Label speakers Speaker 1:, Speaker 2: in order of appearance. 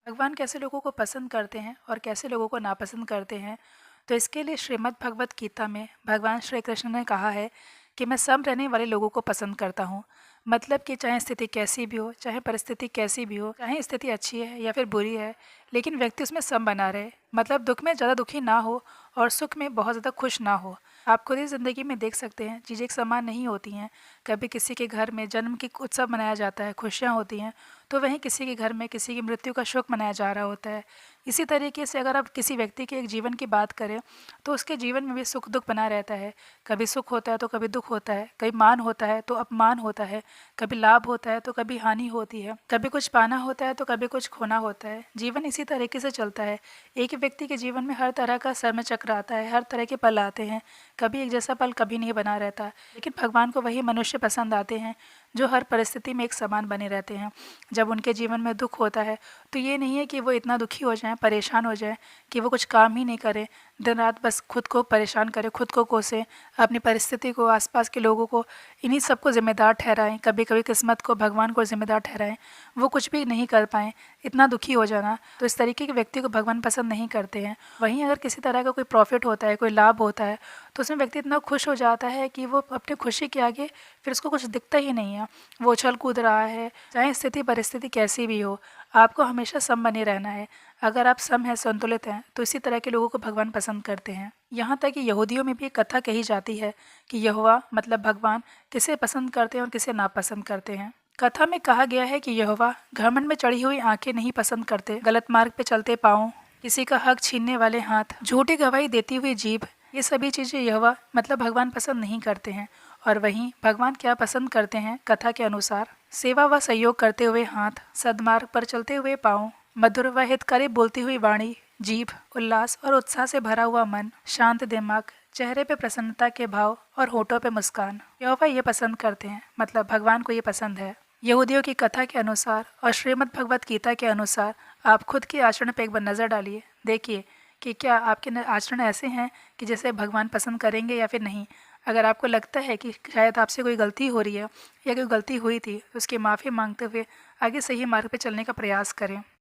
Speaker 1: भगवान कैसे लोगों को पसंद करते हैं और कैसे लोगों को नापसंद करते हैं। तो इसके लिए श्रीमद् भगवत गीता में भगवान श्री कृष्ण ने कहा है कि मैं सम रहने वाले लोगों को पसंद करता हूँ। मतलब कि चाहे स्थिति कैसी भी हो, चाहे परिस्थिति कैसी भी हो, चाहे स्थिति अच्छी है या फिर बुरी है, लेकिन व्यक्ति उसमें सम बना रहे। मतलब दुख में ज़्यादा दुखी ना हो और सुख में बहुत ज़्यादा खुश ना हो। आप खुद ही ज़िंदगी में देख सकते हैं, चीज़ें एक समान नहीं होती हैं। कभी किसी के घर में जन्म की उत्सव मनाया जाता है, खुशियाँ होती हैं, तो वहीं किसी के घर में किसी की मृत्यु का शोक मनाया जा रहा होता है। इसी तरीके से अगर आप किसी व्यक्ति के एक जीवन की बात करें, तो उसके जीवन में भी सुख दुख बना रहता है। कभी सुख होता है तो कभी दुख होता है, कभी मान होता है तो अपमान होता है, कभी लाभ होता है तो कभी हानि होती है, कभी कुछ पाना होता है तो कभी कुछ खोना होता है। जीवन इसी तरीके से चलता है। एक व्यक्ति के जीवन में हर तरह का समय चक्र आता है, हर तरह के पल आते हैं। कभी एक जैसा पल कभी नहीं बना रहता। लेकिन भगवान को वही मनुष्य पसंद आते हैं जो हर परिस्थिति में एक समान बने रहते हैं। जब उनके जीवन में दुख होता है तो ये नहीं है कि वो इतना दुखी हो जाएं, परेशान हो जाएं कि वो कुछ काम ही नहीं करें, दिन रात बस खुद को परेशान करें, खुद को कोसें, अपनी परिस्थिति को, आसपास के लोगों को, इन्हीं सबको ज़िम्मेदार ठहराएं, कभी कभी किस्मत को, भगवान को ज़िम्मेदार ठहराएं, वो कुछ भी नहीं कर पाएँ, इतना दुखी हो जाना। तो इस तरीके के व्यक्ति को भगवान पसंद नहीं करते हैं। वहीं अगर किसी तरह का कोई प्रॉफिट होता है, कोई लाभ होता है, तो उसमें व्यक्ति इतना खुश हो जाता है कि वो अपनी खुशी के आगे फिर उसको कुछ दिखता ही नहीं है। वो उछल कूद रहा है, चाहे स्थिति परिस्थिति कैसी भी हो। आपको हमेशा सम बने रहना है। अगर आप सम हैं, संतुलित हैं, तो इसी तरह के लोगों को भगवान पसंद करते हैं। यहाँ तक कि यहूदियों में भी एक कथा कही जाती है कि यहोवा मतलब भगवान किसे पसंद करते हैं और किसे नापसंद करते हैं। कथा में कहा गया है कि यहोवा घमंड में चढ़ी हुई आंखें नहीं पसंद करते, गलत मार्ग पे चलते पाँव, किसी का हक छीनने वाले हाथ, झूठी गवाही देती हुई जीभ, ये सभी चीज़ें यहोवा मतलब भगवान पसंद नहीं करते हैं। और वहीं भगवान क्या पसंद करते हैं कथा के अनुसार? सेवा व सहयोग करते हुए हाथ, सद्मार्ग पर चलते हुए पाँव, मधुर व हितकारी बोलती हुई वाणी, जीभ, उल्लास और उत्साह से भरा हुआ मन, शांत दिमाग, चेहरे पे प्रसन्नता के भाव और होठों पे मुस्कान। यहोवा ये पसंद करते हैं, मतलब भगवान को ये पसंद है। यहूदियों की कथा के अनुसार और श्रीमद् भगवत गीता के अनुसार आप खुद के आचरण पे एक बार नज़र डालिए। देखिए कि क्या आपके आचरण ऐसे हैं कि जैसे भगवान पसंद करेंगे या फिर नहीं। अगर आपको लगता है कि शायद आपसे कोई गलती हो रही है या कोई गलती हुई थी, तो उसकी माफ़ी मांगते हुए आगे सही मार्ग पे चलने का प्रयास करें।